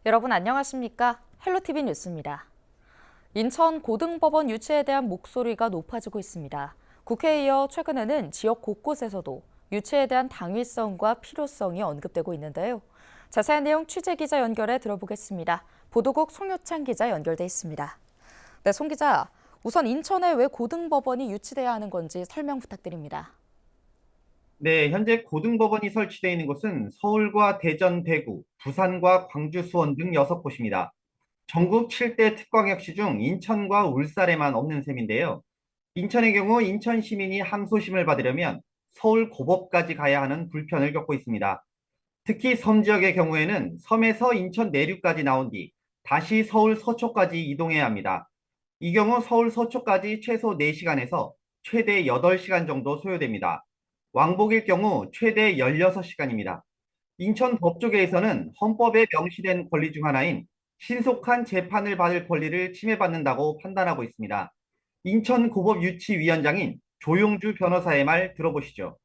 여러분 안녕하십니까? 헬로티비 뉴스입니다. 인천 고등법원 유치에 대한 목소리가 높아지고 있습니다. 국회에 이어 최근에는 지역 곳곳에서도 유치에 대한 당위성과 필요성이 언급되고 있는데요. 자세한 내용 취재기자 연결해 들어보겠습니다. 보도국 송효창 기자 연결돼 있습니다. 네, 송 기자, 우선 인천에 왜 고등법원이 유치돼야 하는 건지 설명 부탁드립니다. 네, 현재 고등법원이 설치되어 있는 곳은 서울과 대전, 대구, 부산과 광주, 수원 등 6곳입니다. 전국 7대 특광역시 중 인천과 울산에만 없는 셈인데요. 인천의 경우 인천 시민이 항소심을 받으려면 서울 고법까지 가야 하는 불편을 겪고 있습니다. 특히 섬 지역의 경우에는 섬에서 인천 내륙까지 나온 뒤 다시 서울 서초까지 이동해야 합니다. 이 경우 서울 서초까지 최소 4시간에서 최대 8시간 정도 소요됩니다. 왕복일 경우 최대 16시간입니다. 인천 법조계에서는 헌법에 명시된 권리 중 하나인 신속한 재판을 받을 권리를 침해받는다고 판단하고 있습니다. 인천고법유치위원장인 조용주 변호사의 말 들어보시죠.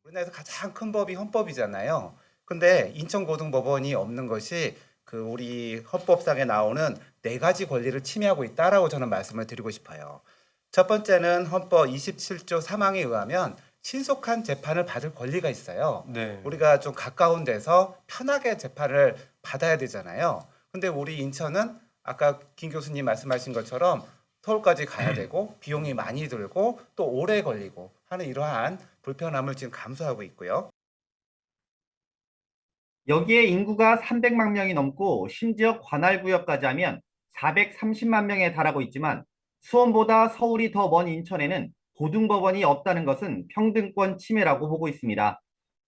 우리나라에서 가장 큰 법이 헌법이잖아요. 근데 인천고등법원이 없는 것이 그 우리 헌법상에 나오는 4가지 권리를 침해하고 있다라고 저는 말씀을 드리고 싶어요. 첫 번째는 헌법 27조 3항에 의하면 신속한 재판을 받을 권리가 있어요. 네. 우리가 좀 가까운 데서 편하게 재판을 받아야 되잖아요. 근데 우리 인천은 아까 김 교수님 말씀하신 것처럼 서울까지 가야 되고 비용이 많이 들고 또 오래 걸리고 하는 이러한 불편함을 지금 감수하고 있고요. 여기에 인구가 300만 명이 넘고 심지어 관할구역까지 하면 430만 명에 달하고 있지만 수원보다 서울이 더 먼 인천에는 고등법원이 없다는 것은 평등권 침해라고 보고 있습니다.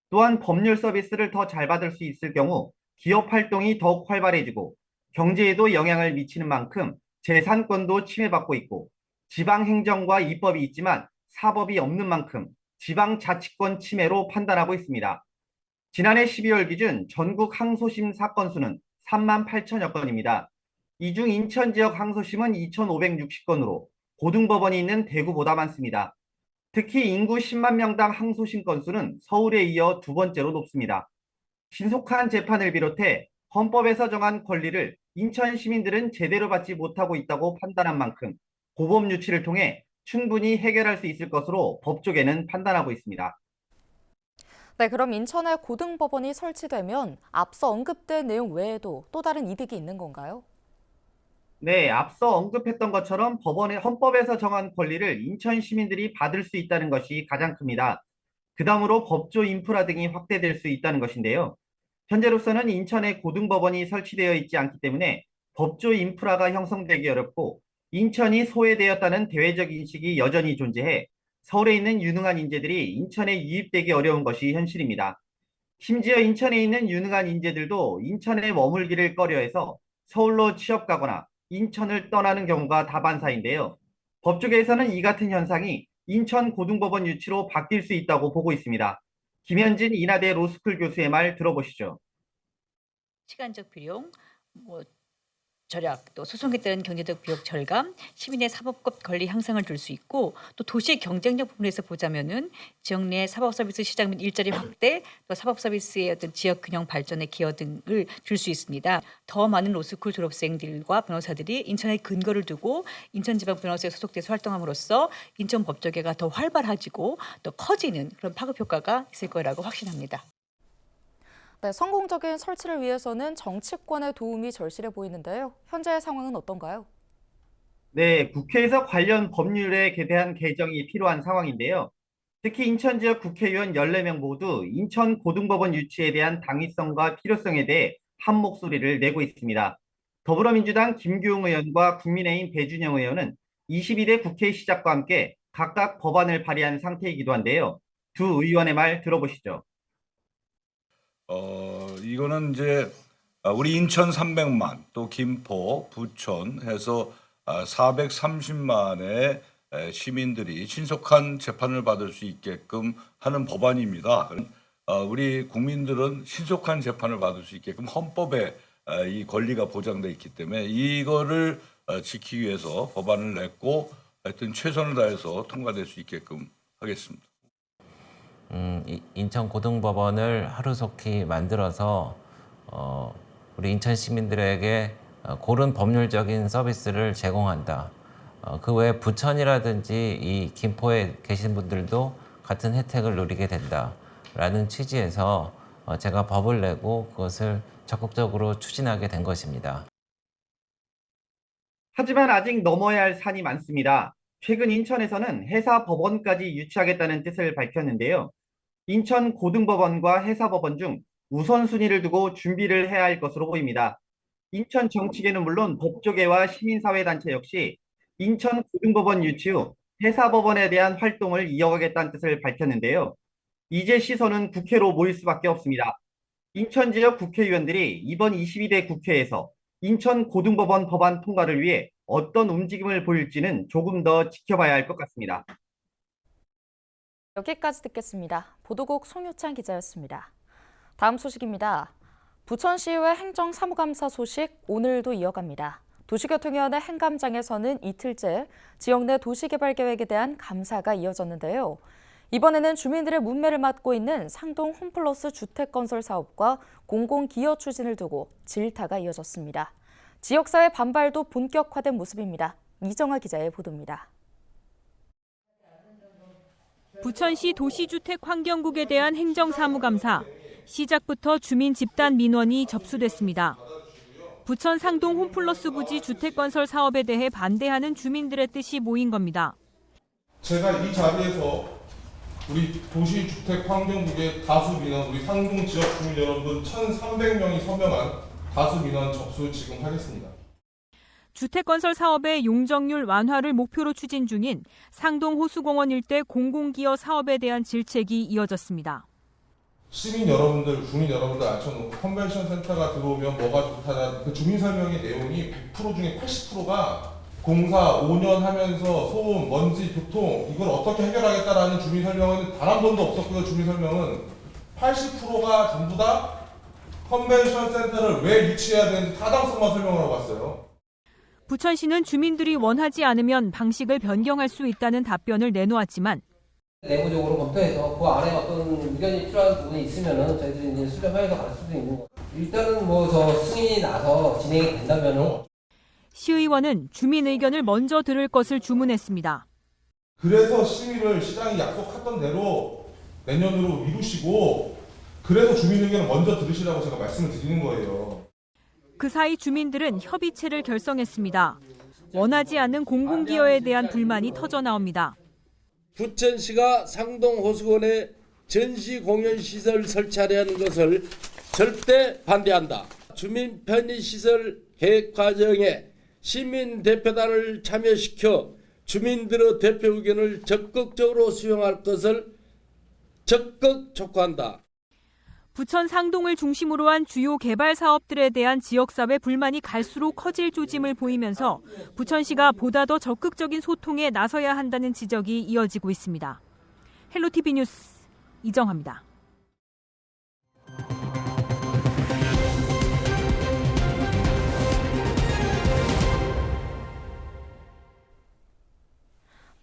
또한 법률 서비스를 더 잘 받을 수 있을 경우 기업 활동이 더욱 활발해지고 경제에도 영향을 미치는 만큼 재산권도 침해받고 있고 지방행정과 입법이 있지만 사법이 없는 만큼 지방자치권 침해로 판단하고 있습니다. 지난해 12월 기준 전국 항소심 사건 수는 3만 8천여 건입니다. 이 중 인천 지역 항소심은 2,560건으로 고등법원이 있는 대구보다 많습니다. 특히 인구 10만 명당 항소심 건수는 서울에 이어 두 번째로 높습니다. 신속한 재판을 비롯해 헌법에서 정한 권리를 인천 시민들은 제대로 받지 못하고 있다고 판단한 만큼 고법 유치를 통해 충분히 해결할 수 있을 것으로 법조계는 판단하고 있습니다. 네, 그럼 인천에 고등법원이 설치되면 앞서 언급된 내용 외에도 또 다른 이득이 있는 건가요? 네, 앞서 언급했던 것처럼 법원의 헌법에서 정한 권리를 인천 시민들이 받을 수 있다는 것이 가장 큽니다. 그 다음으로 법조 인프라 등이 확대될 수 있다는 것인데요. 현재로서는 인천에 고등법원이 설치되어 있지 않기 때문에 법조 인프라가 형성되기 어렵고 인천이 소외되었다는 대외적 인식이 여전히 존재해 서울에 있는 유능한 인재들이 인천에 유입되기 어려운 것이 현실입니다. 심지어 인천에 있는 유능한 인재들도 인천에 머물기를 꺼려해서 서울로 취업 가거나 인천을 떠나는 경우가 다반사인데요. 법조계에서는 이 같은 현상이 인천 고등법원 유치로 바뀔 수 있다고 보고 있습니다. 김현진 인하대 로스쿨 교수의 말 들어보시죠. 시간적 비용, 절약, 또 소송에 따른 경제적 비용 절감, 시민의 사법급 권리 향상을 줄 수 있고, 또 도시의 경쟁력 부분에서 보자면은 지역 내 사법 서비스 시장 및 일자리 확대, 또 사법 서비스의 어떤 지역 균형 발전의 기여 등을 줄 수 있습니다. 더 많은 로스쿨 졸업생들과 변호사들이 인천에 근거를 두고 인천지방변호사에 소속돼서 활동함으로써 인천 법조계가 더 활발해지고 또 커지는 그런 파급 효과가 있을 거라고 확신합니다. 네, 성공적인 설치를 위해서는 정치권의 도움이 절실해 보이는데요. 현재의 상황은 어떤가요? 네, 국회에서 관련 법률에 대한 개정이 필요한 상황인데요. 특히 인천 지역 국회의원 14명 모두 인천 고등법원 유치에 대한 당위성과 필요성에 대해 한 목소리를 내고 있습니다. 더불어민주당 김규웅 의원과 국민의힘 배준영 의원은 22대 국회 시작과 함께 각각 법안을 발의한 상태이기도 한데요. 두 의원의 말 들어보시죠. 이거는 이제 우리 인천 300만, 또 김포, 부천 해서 430만의 시민들이 신속한 재판을 받을 수 있게끔 하는 법안입니다. 우리 국민들은 신속한 재판을 받을 수 있게끔 헌법에 이 권리가 보장돼 있기 때문에 이거를 지키기 위해서 법안을 냈고 하여튼 최선을 다해서 통과될 수 있게끔 하겠습니다. 인천 고등법원을 하루속히 만들어서 우리 인천 시민들에게 고른 법률적인 서비스를 제공한다. 그 외에 부천이라든지 이 김포에 계신 분들도 같은 혜택을 누리게 된다라는 취지에서 제가 법을 내고 그것을 적극적으로 추진하게 된 것입니다. 하지만 아직 넘어야 할 산이 많습니다. 최근 인천에서는 해사법원까지 유치하겠다는 뜻을 밝혔는데요. 인천 고등법원과 해사법원 중 우선순위를 두고 준비를 해야 할 것으로 보입니다. 인천 정치계는 물론 법조계와 시민사회단체 역시 인천 고등법원 유치 후 해사법원에 대한 활동을 이어가겠다는 뜻을 밝혔는데요. 이제 시선은 국회로 모일 수밖에 없습니다. 인천 지역 국회의원들이 이번 22대 국회에서 인천 고등법원 법안 통과를 위해 어떤 움직임을 보일지는 조금 더 지켜봐야 할 것 같습니다. 여기까지 듣겠습니다. 보도국 송효찬 기자였습니다. 다음 소식입니다. 부천시의회 행정사무감사 소식 오늘도 이어갑니다. 도시교통위원회 행감장에서는 이틀째 지역 내 도시개발계획에 대한 감사가 이어졌는데요. 이번에는 주민들의 문매를 맡고 있는 상동 홈플러스 주택건설 사업과 공공기여 추진을 두고 질타가 이어졌습니다. 지역사회 반발도 본격화된 모습입니다. 이정아 기자의 보도입니다. 부천시 도시주택환경국에 대한 행정사무감사, 시작부터 주민 집단 민원이 접수됐습니다. 부천 상동 홈플러스 부지 주택건설 사업에 대해 반대하는 주민들의 뜻이 모인 겁니다. 제가 이 자리에서 우리 도시주택환경국의 다수 민원, 우리 상동 지역 주민 여러분 1,300명이 서명한 다수 민원 접수 지금 하겠습니다. 주택건설 사업의 용적률 완화를 목표로 추진 중인 상동 호수공원 일대 공공기여 사업에 대한 질책이 이어졌습니다. 시민 여러분들, 주민 여러분들 앉혀놓고 컨벤션 센터가 들어오면 뭐가 좋다는 그 주민 설명의 내용이 100% 중에 80%가 공사 5년 하면서 소음, 먼지, 교통 이걸 어떻게 해결하겠다라는 주민 설명은 단 한 번도 없었고요. 주민 설명은 80%가 전부 다 컨벤션 센터를 왜 유치해야 되는지 타당성만 설명을 하고 왔어요. 부천시는 주민들이 원하지 않으면 방식을 변경할 수 있다는 답변을 내놓았지만 내부적으로 검토해서 그 안에 어떤 의견이 필요한 부분이 있으면은 저희들이 이제 수렴해서 갈 수도 있는 거. 일단은 뭐 저 승인이 나서 진행이 된다면은. 시의원은 주민 의견을 먼저 들을 것을 주문했습니다. 그래서 심의를 시장이 약속했던 대로 내년으로 미루시고 그래서 주민 의견을 먼저 들으시라고 제가 말씀을 드리는 거예요. 그 사이 주민들은 협의체를 결성했습니다. 원하지 않는 공공기여에 대한 불만이 터져 나옵니다. 부천시가 상동호수원에 전시공연시설 설치하려는 것을 절대 반대한다. 주민 편의시설 계획 과정에 시민대표단을 참여시켜 주민들의 대표 의견을 적극적으로 수용할 것을 적극 촉구한다. 부천 상동을 중심으로 한 주요 개발 사업들에 대한 지역사회 불만이 갈수록 커질 조짐을 보이면서 부천시가 보다 더 적극적인 소통에 나서야 한다는 지적이 이어지고 있습니다. 헬로티비 뉴스 이정아입니다.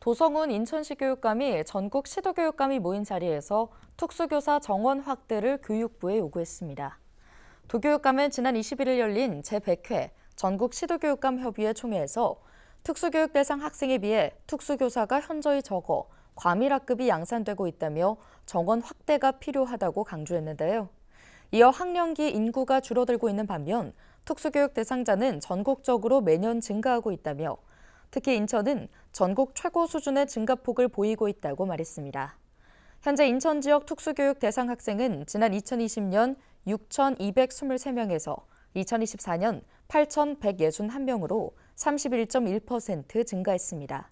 도성훈 인천시 교육감이 전국 시도교육감이 모인 자리에서 특수교사 정원 확대를 교육부에 요구했습니다. 도교육감은 지난 21일 열린 제100회 전국 시도교육감 협의회 총회에서 특수교육 대상 학생에 비해 특수교사가 현저히 적어 과밀학급이 양산되고 있다며 정원 확대가 필요하다고 강조했는데요. 이어 학령기 인구가 줄어들고 있는 반면 특수교육 대상자는 전국적으로 매년 증가하고 있다며 특히 인천은 전국 최고 수준의 증가폭을 보이고 있다고 말했습니다. 현재 인천 지역 특수교육 대상 학생은 지난 2020년 6,223명에서 2024년 8,161명으로 31.1% 증가했습니다.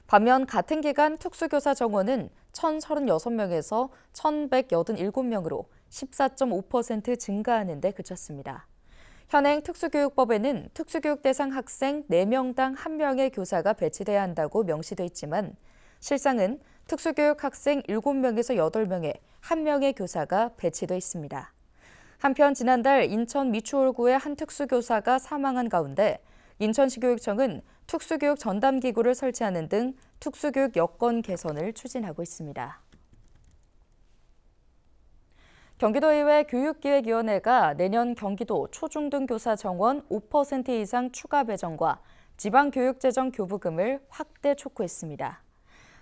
반면 같은 기간 특수교사 정원은 1,036명에서 1,187명으로 14.5% 증가하는 데 그쳤습니다. 현행 특수교육법에는 특수교육 대상 학생 4명당 1명의 교사가 배치돼야 한다고 명시돼 있지만 실상은 특수교육 학생 7명에서 8명에 1명의 교사가 배치돼 있습니다. 한편 지난달 인천 미추홀구의 한 특수교사가 사망한 가운데 인천시 교육청은 특수교육 전담기구를 설치하는 등 특수교육 여건 개선을 추진하고 있습니다. 경기도의회 교육기획위원회가 내년 경기도 초중등교사 정원 5% 이상 추가 배정과 지방교육재정 교부금을 확대 촉구했습니다.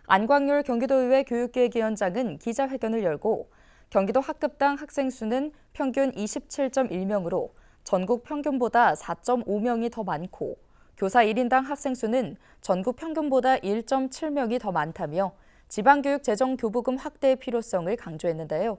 안광률 경기도의회 교육기획위원장은 기자회견을 열고 경기도 학급당 학생 수는 평균 27.1명으로 전국 평균보다 4.5명이 더 많고 교사 1인당 학생 수는 전국 평균보다 1.7명이 더 많다며 지방교육 재정 교부금 확대의 필요성을 강조했는데요.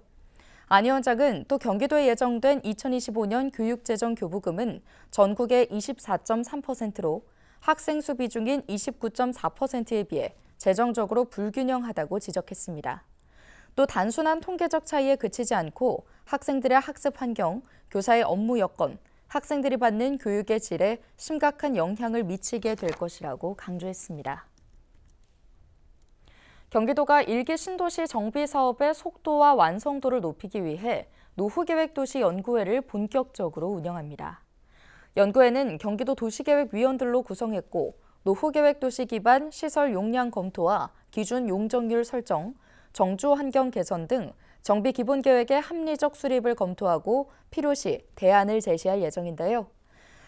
안 위원장은 또 경기도에 예정된 2025년 교육재정 교부금은 전국의 24.3%로 학생 수 비중인 29.4%에 비해 재정적으로 불균형하다고 지적했습니다. 또 단순한 통계적 차이에 그치지 않고 학생들의 학습 환경, 교사의 업무 여건, 학생들이 받는 교육의 질에 심각한 영향을 미치게 될 것이라고 강조했습니다. 경기도가 1기 신도시 정비 사업의 속도와 완성도를 높이기 위해 노후계획도시 연구회를 본격적으로 운영합니다. 연구회는 경기도 도시계획위원들로 구성했고 노후계획도시 기반 시설 용량 검토와 기준 용적률 설정, 정주 환경 개선 등 정비 기본계획의 합리적 수립을 검토하고 필요시 대안을 제시할 예정인데요.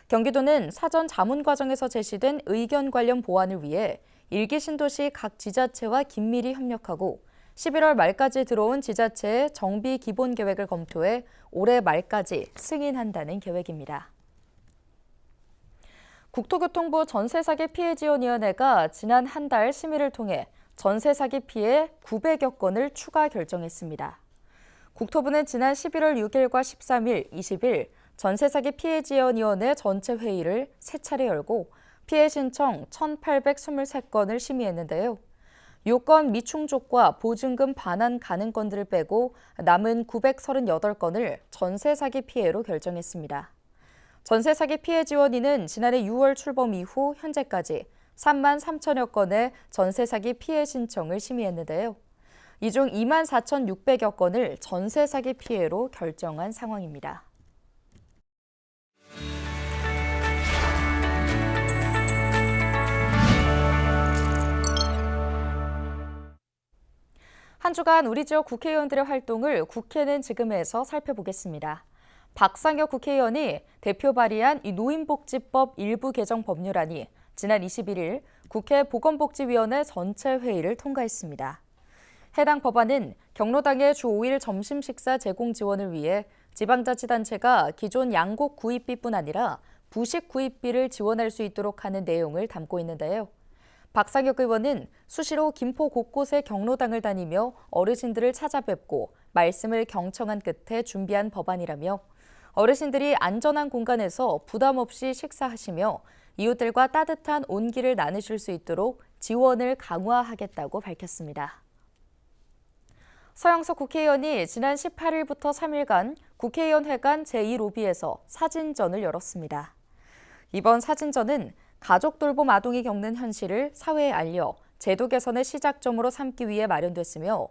경기도는 사전 자문 과정에서 제시된 의견 관련 보완을 위해 1기 신도시 각 지자체와 긴밀히 협력하고 11월 말까지 들어온 지자체의 정비 기본 계획을 검토해 올해 말까지 승인한다는 계획입니다. 국토교통부 전세사기 피해지원위원회가 지난 한 달 심의를 통해 전세사기 피해 900여 건을 추가 결정했습니다. 국토부는 지난 11월 6일과 13일, 20일 전세사기 피해지원위원회 전체 회의를 3차례 열고 피해 신청 1,823건을 심의했는데요. 요건 미충족과 보증금 반환 가능 건들을 빼고 남은 938건을 전세 사기 피해로 결정했습니다. 전세 사기 피해 지원위는 지난해 6월 출범 이후 현재까지 3만 3천여 건의 전세 사기 피해 신청을 심의했는데요. 이 중 2만 4,600여 건을 전세 사기 피해로 결정한 상황입니다. 한 주간 우리 지역 국회의원들의 활동을 국회는 지금에서 살펴보겠습니다. 박상혁 국회의원이 대표 발의한 이 노인복지법 일부 개정 법률안이 지난 21일 국회 보건복지위원회 전체 회의를 통과했습니다. 해당 법안은 경로당의 주 5일 점심 식사 제공 지원을 위해 지방자치단체가 기존 양곡 구입비뿐 아니라 부식 구입비를 지원할 수 있도록 하는 내용을 담고 있는데요. 박상혁 의원은 수시로 김포 곳곳의 경로당을 다니며 어르신들을 찾아뵙고 말씀을 경청한 끝에 준비한 법안이라며 어르신들이 안전한 공간에서 부담 없이 식사하시며 이웃들과 따뜻한 온기를 나누실 수 있도록 지원을 강화하겠다고 밝혔습니다. 서영석 국회의원이 지난 18일부터 3일간 국회의원회관 제2로비에서 사진전을 열었습니다. 이번 사진전은 가족 돌봄 아동이 겪는 현실을 사회에 알려 제도 개선의 시작점으로 삼기 위해 마련됐으며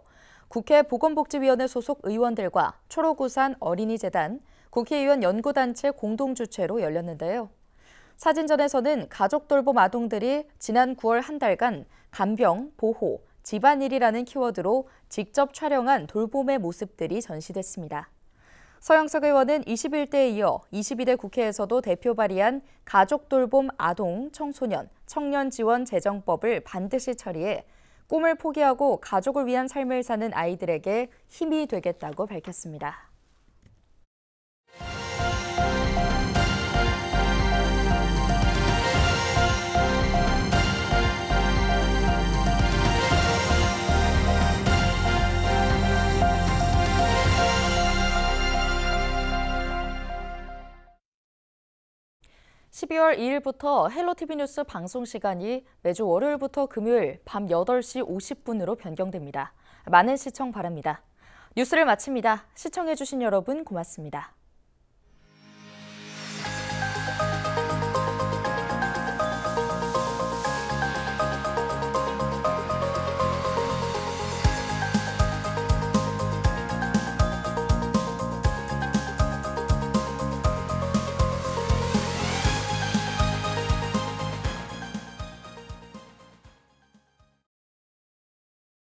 국회 보건복지위원회 소속 의원들과 초록우산 어린이재단, 국회의원 연구단체 공동주최로 열렸는데요. 사진전에서는 가족 돌봄 아동들이 지난 9월 한 달간 간병, 보호, 집안일이라는 키워드로 직접 촬영한 돌봄의 모습들이 전시됐습니다. 서영석 의원은 21대에 이어 22대 국회에서도 대표 발의한 가족 돌봄 아동, 청소년, 청년 지원 재정법을 반드시 처리해 꿈을 포기하고 가족을 위한 삶을 사는 아이들에게 힘이 되겠다고 밝혔습니다. (12월 2일부터) 헬로티비 뉴스 방송 시간이 매주 월요일부터 금요일 밤 8시 50분으로 변경됩니다. 많은 시청 바랍니다. 뉴스를 마칩니다. 시청해주신 여러분 고맙습니다.